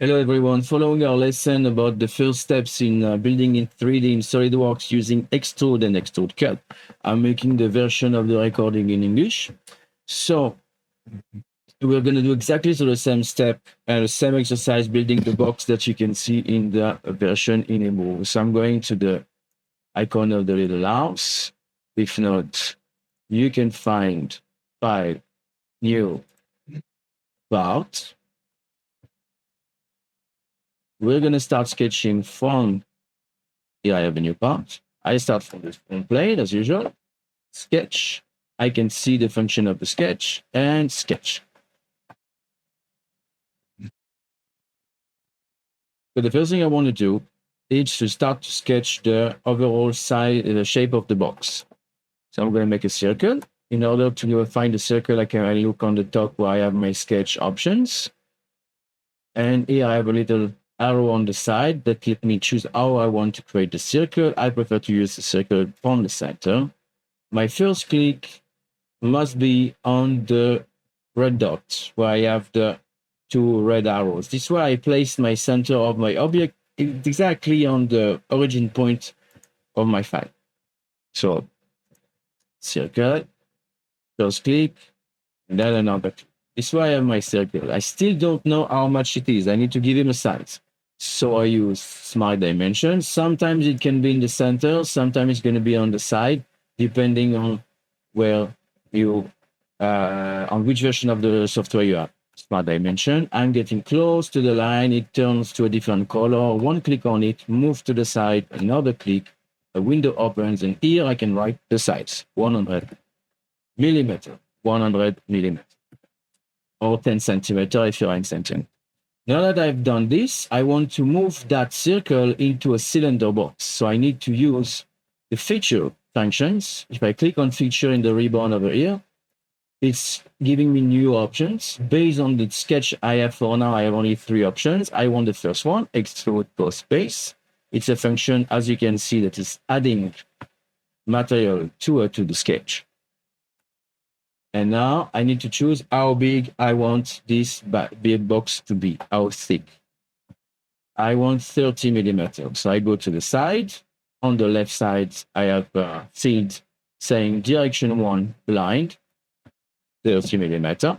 Hello everyone, following our lesson about the first steps in building in 3D in Solidworks using Extrude and Extrude-Cut, I'm making the version of the recording in English. So we're going to do exactly the same step and the same exercise building the box that you can see in the version in Hebrew. So I'm going to the icon of the little house. If not, you can find File, New, Part. We're going to start sketching from here. I have a new part. I start from the front plane as usual. Sketch. I can see the function of the sketch and sketch. So the first thing I want to do is to start to sketch the overall size, the shape of the box. So I'm going to make a circle. In order to find the circle, I can look on the top where I have my sketch options. And here I have a little arrow on the side that let me choose how I want to create the circle. I prefer to use the circle from the center. My first click must be on the red dot where I have the two red arrows. This is where I place my center of my object exactly on the origin point of my file. So circle, first click, and then another click. This is where I have my circle. I still don't know how much it is. I need to give him a size. So I use smart dimensions. Sometimes it can be in the center, sometimes it's going to be on the side, depending on where you, on which version of the software you have. Smart dimension. I'm getting close to the line. It turns to a different color. One click on it, move to the side, another click, a window opens, and here I can write the size, 100 millimeter, 100 millimeter, or 10 centimeter if you're in centimeter. Now that I've done this, I want to move that circle into a cylinder box. So I need to use the feature functions. If I click on feature in the ribbon over here, it's giving me new options. Based on the sketch I have for now, I have only 3 options. I want the first one, extrude post base. It's a function, as you can see, that is adding material to the sketch. And now I need to choose how big I want this big box to be, how thick. I want 30 millimeters. So I go to the side. On the left side, I have a field saying direction 1 blind, 30 millimeter.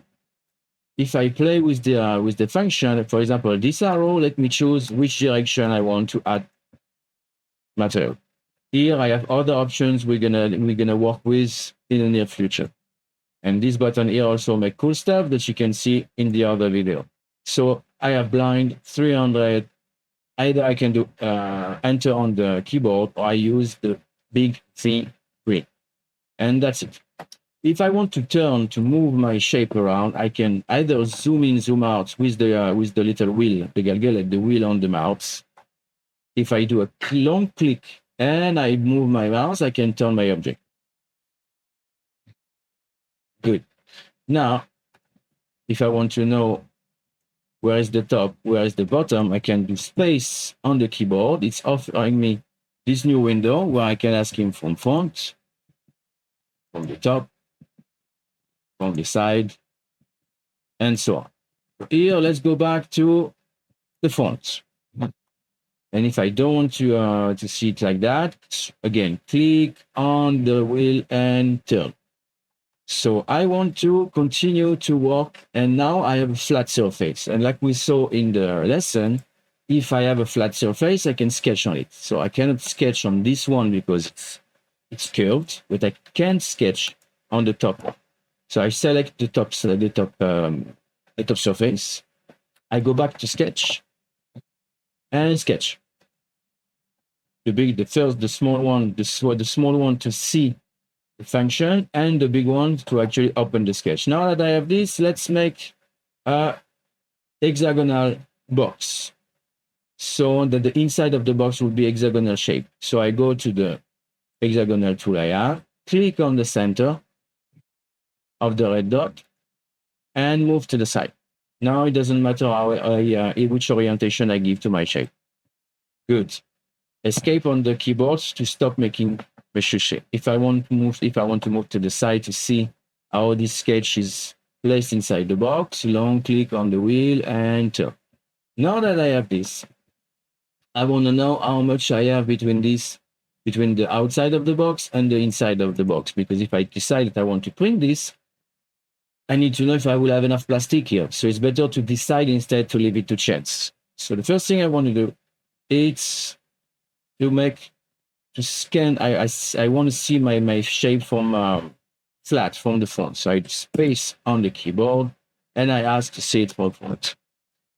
If I play with the function, for example, this arrow, let me choose which direction I want to add material. Here I have other options we're gonna work with in the near future. And this button here also make cool stuff that you can see in the other video. So I have blind 300. Either I can do enter on the keyboard or I use the big V green. And that's it. If I want to turn to move my shape around, I can either zoom in, zoom out with the little wheel, the galgelet, the wheel on the mouse. If I do a long click and I move my mouse, I can turn my object. Good. Now, if I want to know where is the top, where is the bottom, I can do space on the keyboard. It's offering me this new window where I can ask him from front, from the top, from the side, and so on. Here, let's go back to the font. And if I don't want to see it like that, again, click on the wheel and turn. So I want to continue to work, and now I have a flat surface. And like we saw in the lesson, if I have a flat surface, I can sketch on it. So I cannot sketch on this one because it's curved, but I can sketch on the top one. So I select the top surface. I go back to sketch and sketch. The small one to see the function, and the big one to actually open the sketch. Now that I have this, let's make a hexagonal box so that the inside of the box will be hexagonal shape. So I go to the hexagonal tool I have, click on the center of the red dot, and move to the side. Now it doesn't matter which orientation I give to my shape. Good. Escape on the keyboard to stop making mesh shape. If I want to move to the side to see how this sketch is placed inside the box, long click on the wheel and turn. Now that I have this, I want to know how much I have between the outside of the box and the inside of the box. Because if I decide that I want to print this, I need to know if I will have enough plastic here. So it's better to decide instead to leave it to chance. So the first thing I want to do is to scan. I want to see my shape from flat from the front. So I space on the keyboard and I ask to see it from front.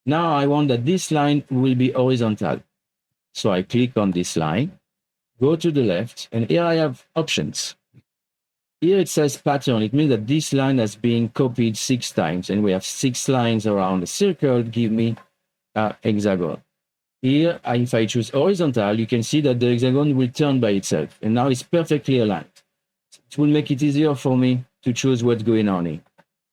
Now I want that this line will be horizontal. So I click on this line, go to the left, and here I have options. Here it says pattern. It means that this line has been copied 6 times, and we have 6 lines around the circle, give me a hexagon. Here, if I choose horizontal, you can see that the hexagon will turn by itself, and now it's perfectly aligned. It will make it easier for me to choose what's going on here.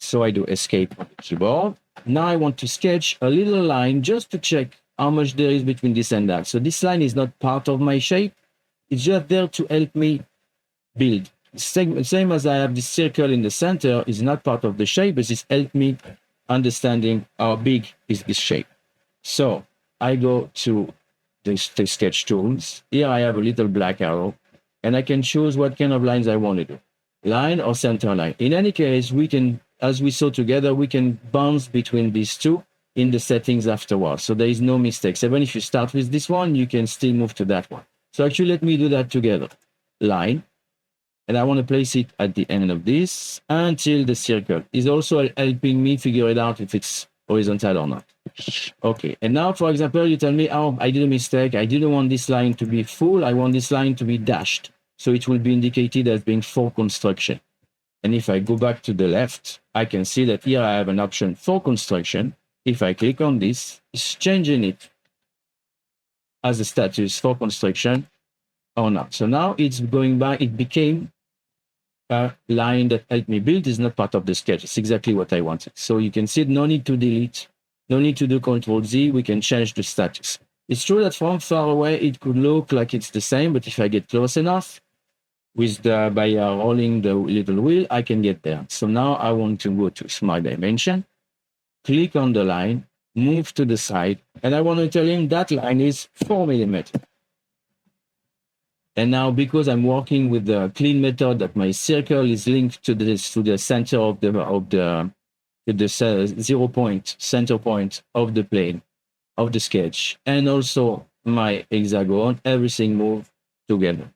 So I do escape on the keyboard. Now I want to sketch a little line just to check how much there is between this and that. So this line is not part of my shape. It's just there to help me build. Same as I have this circle in the center is not part of the shape, but it's helped me understanding how big is this shape. So I go to the sketch tools. Here I have a little black arrow, and I can choose what kind of lines I want to do. Line or center line. In any case, we can, as we saw together, we can bounce between these two in the settings afterwards. So there is no mistakes. Even if you start with this one, you can still move to that one. So actually, let me do that together. Line. And I want to place it at the end of this until the circle is also helping me figure it out if it's horizontal or not. Okay, and now, for example, you tell me, oh, I did a mistake. I didn't want this line to be full. I want this line to be dashed. So it will be indicated as being for construction. And if I go back to the left, I can see that here I have an option for construction. If I click on this, it's changing it as a status for construction or not. So now it's going back. It became a line that helped me build. Is not part of the sketch. It's exactly what I wanted. So you can see no need to delete, no need to do Control-Z. We can change the status. It's true that from far away, it could look like it's the same, but if I get close enough, by rolling the little wheel, I can get there. So now I want to go to Smart Dimension, click on the line, move to the side, and I want to tell him that line is 4 millimeters. And now, because I'm working with the clean method, that my circle is linked to the center of the 0 point, center point of the plane of the sketch, and also my hexagon, everything move together.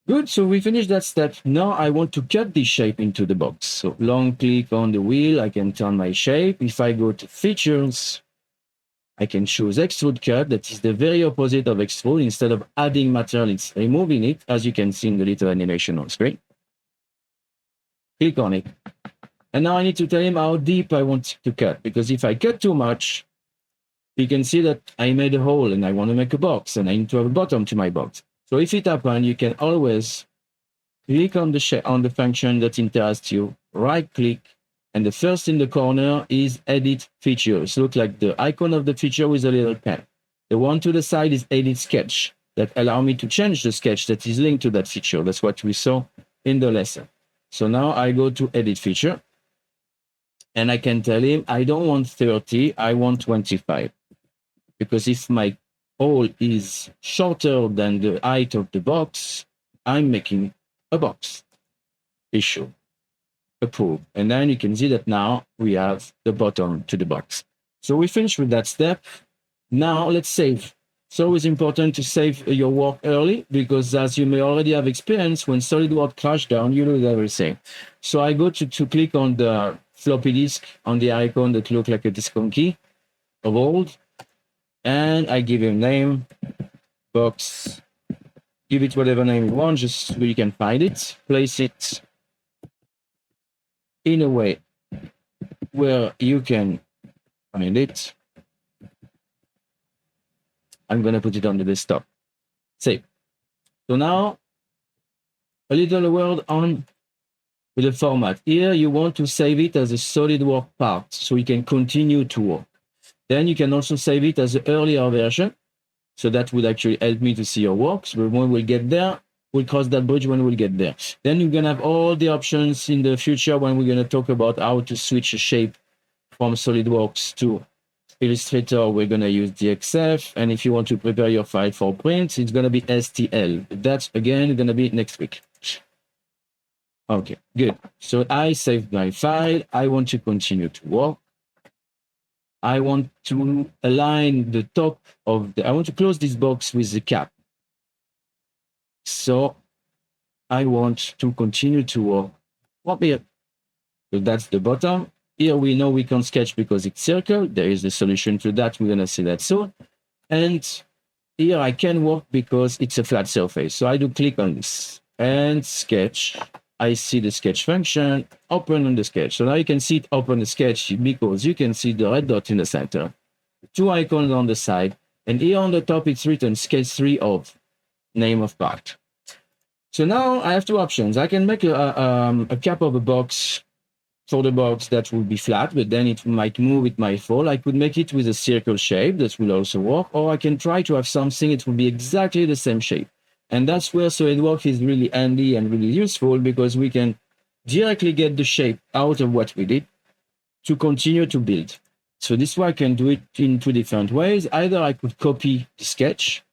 Good, so we finished that step. Now I want to cut this shape into the box. So long click on the wheel, I can turn my shape. If I go to features, I can choose Extrude-Cut. That is the very opposite of extrude. Instead of adding material, it's removing it, as you can see in the little animation on screen. Click on it. And now I need to tell him how deep I want to cut, because if I cut too much, you can see that I made a hole and I want to make a box and I need to have a bottom to my box. So if it happens, you can always click on the function that interests you, right click, and the first in the corner is Edit Features. Look like the icon of the feature with a little pen. The one to the side is Edit Sketch, that allow me to change the sketch that is linked to that feature. That's what we saw in the lesson. So now I go to Edit Feature, and I can tell him I don't want 30, I want 25. Because if my hole is shorter than the height of the box, I'm making a box. Issue. Approve. And then you can see that now we have the bottom to the box. So we finished with that step. Now let's save. It's always important to save your work early, because as you may already have experienced, when SolidWorks crashed down, you lose everything. So I go to click on the floppy disk on the icon that looks like a disk on key of old. And I give him name, box, give it whatever name you want, just so you can find it, place it in a way where you can find it. I'm going to put it on the desktop. Save. So now, a little word on the format. Here, you want to save it as a SolidWorks part, so you can continue to work. Then you can also save it as an earlier version. So that would actually help me to see your works. But when we get there, we'll cross that bridge when we'll get there. Then you're going to have all the options in the future when we're going to talk about how to switch a shape from SolidWorks to Illustrator, we're going to use DXF. And if you want to prepare your file for print, it's going to be STL. That's, again, going to be next week. Okay, good. So I saved my file. I want to continue to work. I want to align the top of I want to close this box with the cap. So I want to continue to work up here. So that's the bottom. Here we know we can sketch because it's circle. There is a solution to that. We're going to see that soon. And here I can work because it's a flat surface. So I do click on this and sketch. I see the sketch function, open on the sketch. So now you can see it open the sketch because you can see the red dot in the center, 2 icons on the side, and here on the top it's written sketch 3 of name of part. So now I have 2 options. I can make a cap of a box for the box that will be flat, but then it might move, it might fall. I could make it with a circle shape, that will also work, or I can try to have something that will be exactly the same shape. And that's where Solidworks is really handy and really useful, because we can directly get the shape out of what we did to continue to build. So this way I can do it in 2 different ways. Either I could copy the sketch,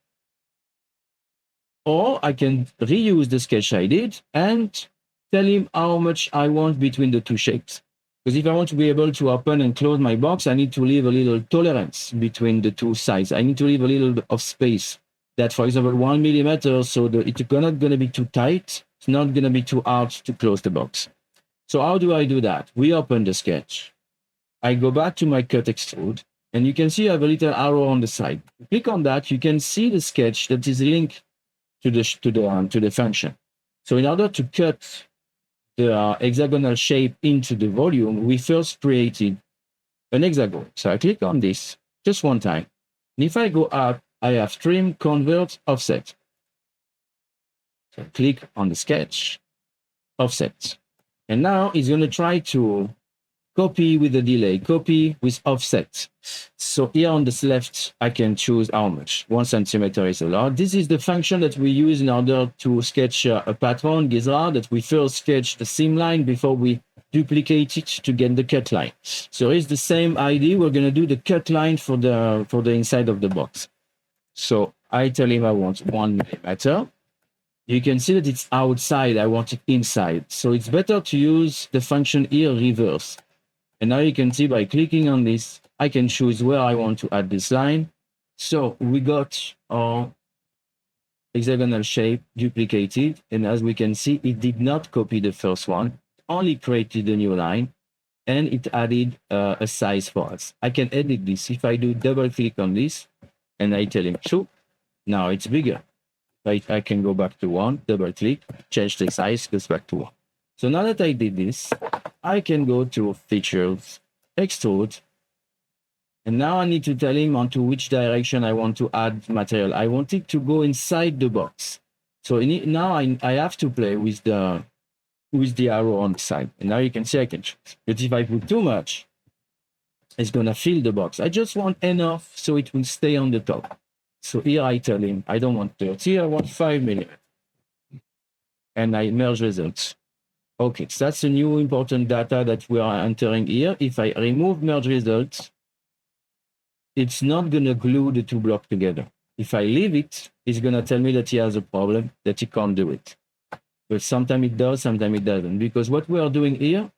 or I can reuse the sketch I did and tell him how much I want between the 2 shapes. Because if I want to be able to open and close my box, I need to leave a little tolerance between the 2 sides. I need to leave a little bit of space. That, for example, 1 millimeter, so it's not going to be too tight. It's not going to be too hard to close the box. So how do I do that? We open the sketch. I go back to my cut extrude, and you can see I have a little arrow on the side. Click on that, you can see the sketch that is linked to the function. So in order to cut the hexagonal shape into the volume, we first created an hexagon. So I click on this just 1 time. And if I go up, I have trim, convert, offset. So click on the sketch, offset. And now it's going to try to copy with a delay, copy with offset. So here on this left, I can choose how much. 1 centimeter is allowed. This is the function that we use in order to sketch a pattern, Gizra, that we first sketch the seam line before we duplicate it to get the cut line. So it's the same idea. We're going to do the cut line for the inside of the box. So I tell him I want 1 millimeter. You can see that it's outside. I want it inside. So it's better to use the function here, reverse. And now you can see by clicking on this, I can choose where I want to add this line. So we got our hexagonal shape duplicated. And as we can see, it did not copy the first one, only created a new line, and it added a size for us. I can edit this. If I do double click on this and I tell him 2, now it's bigger. I can go back to 1, double click, change the size, goes back to 1. So now that I did this, I can go to Features, Extrude, and now I need to tell him onto which direction I want to add material. I want it to go inside the box. So now I have to play with the arrow on the side. And now you can see I can choose. But if I put too much, it's going to fill the box. I just want enough so it will stay on the top. So here I tell him, I don't want 30, I want 5 millimeters. And I merge results. Okay, so that's a new important data that we are entering here. If I remove merge results, it's not going to glue the 2 blocks together. If I leave it, it's going to tell me that he has a problem, that he can't do it. But sometimes it does, sometimes it doesn't. Because what we are doing here,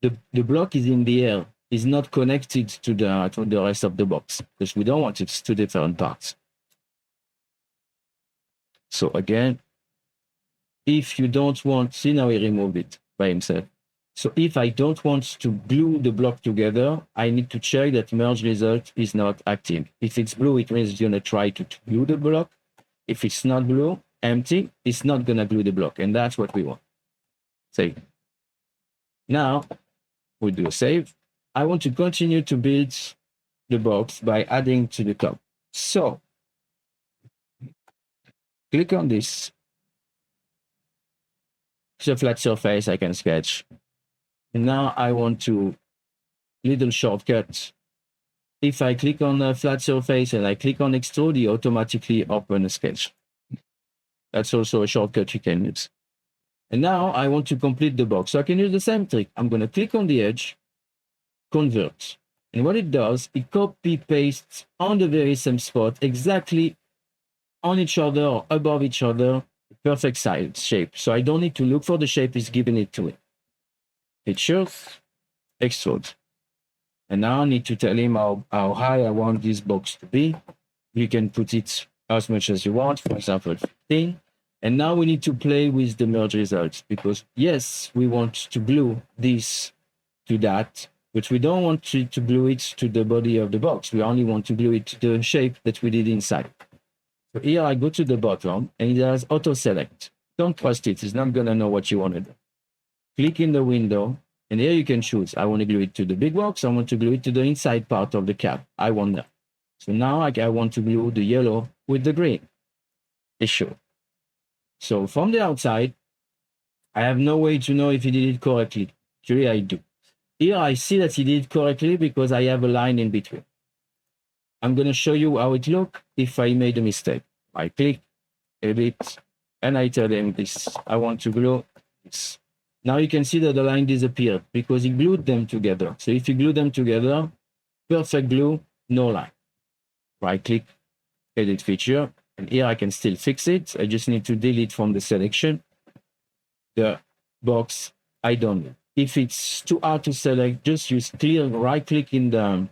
the block is in the air, is not connected to the rest of the box, because we don't want it to 2 different parts. So again, if you don't want, see now he removed it by himself. So if I don't want to glue the block together, I need to check that merge result is not active. If it's blue, it means it's going to try to glue the block. If it's not blue, empty, it's not going to glue the block. And that's what we want. Save. Now, we do a save. I want to continue to build the box by adding to the top. So, click on this. It's a flat surface I can sketch. And now I want to little shortcut. If I click on a flat surface and I click on extrude, it automatically open a sketch. That's also a shortcut you can use. And now I want to complete the box. So I can use the same trick. I'm going to click on the edge, convert. And what it does, it copy pastes on the very same spot, exactly on each other or above each other, perfect size shape. So I don't need to look for the shape, it's giving it to it. Features, extrude. And now I need to tell him how high I want this box to be. You can put it as much as you want, for example, 15. And now we need to play with the merge results because yes, we want to glue this to that, but we don't want to glue it to the body of the box. We only want to glue it to the shape that we did inside. So here I go to the bottom and it has auto select. Don't trust it, it's not gonna know what you want to do. Click in the window and here you can choose. I want to glue it to the big box, I want to glue it to the inside part of the cap. I want that. So now I want to glue the yellow with the green. Issue. So from the outside, I have no way to know if he did it correctly. Actually, I do. Here I see that he did it correctly because I have a line in between. I'm going to show you how it looks if I made a mistake. I click a bit and I tell him this. I want to glue this. Now you can see that the line disappeared because he glued them together. So if you glue them together, perfect glue, no line. Right click, edit feature, and here I can still fix it. I just need to delete from the selection the box I don't need. If it's too hard to select, just use clear, right click in the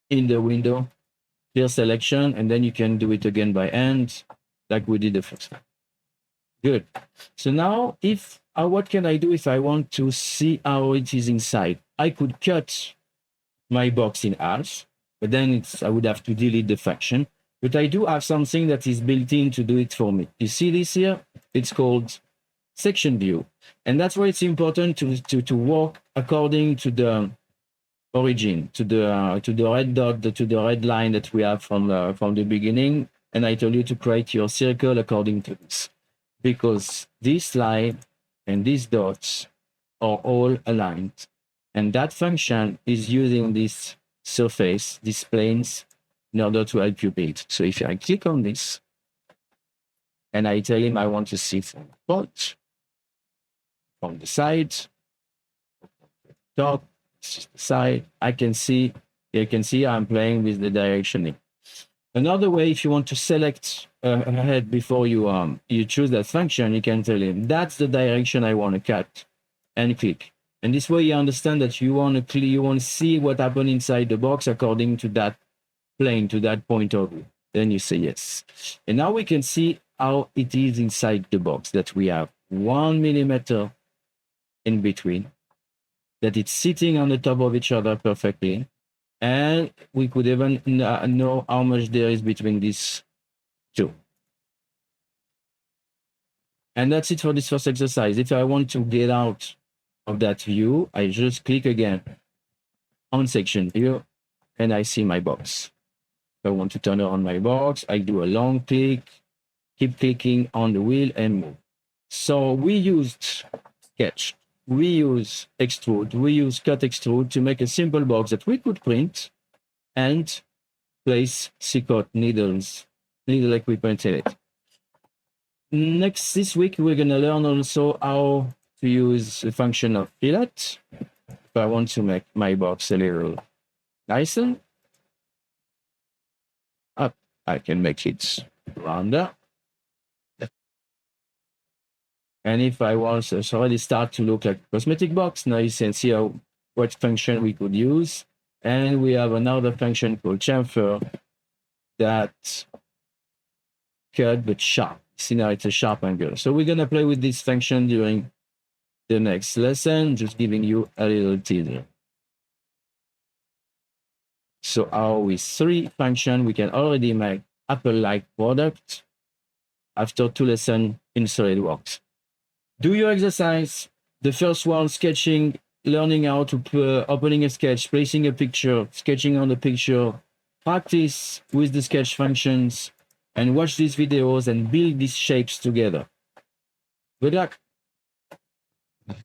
window, clear selection, and then you can do it again by hand like we did the first time. Good. So now what can I do if I want to see how it is inside? I could cut my box in half, but then I would have to delete the function. But I do have something that is built in to do it for me. You see this here? It's called section view. And that's why it's important to work according to the origin, to the red dot, to the red line that we have from the beginning. And I told you to create your circle according to this, because this line and these dots are all aligned. And that function is using this surface, these planes, in order to help you build. So if I click on this and I tell him I want to see from the front, from the side, top, the side, I can see, you can see I'm playing with the directioning. Another way, if you want to select ahead before you choose that function, you can tell him that's the direction I want to cut, and click. And this way you understand that you want to see what happened inside the box according to that plane, to that point of view. Then you say yes. And now we can see how it is inside the box, that we have 1 millimeter in between, that it's sitting on the top of each other perfectly. And we could even know how much there is between these two. And that's it for this first exercise. If I want to get out of that view, I just click again on section view and I see my box. If I want to turn on my box, I do a long click, keep clicking on the wheel and move. So we used Sketch, we use Extrude, we use Cut Extrude to make a simple box that we could print and place C-cut needle equipment in it. This week, we're going to learn also how to use the function of fillet. If I want to make my box a little nicer, up, I can make it rounder. And if I want to already start to look like a cosmetic box, now you can see what function we could use. And we have another function called chamfer that cut but sharp. See, now it's a sharp angle. So we're going to play with this function during the next lesson, just giving you a little teaser. So how with 3 functions, we can already make Apple-like product after 2 lessons in SolidWorks. Do your exercise. The first one, sketching, learning how to opening a sketch, placing a picture, sketching on the picture, practice with the sketch functions, and watch these videos and build these shapes together. Good luck.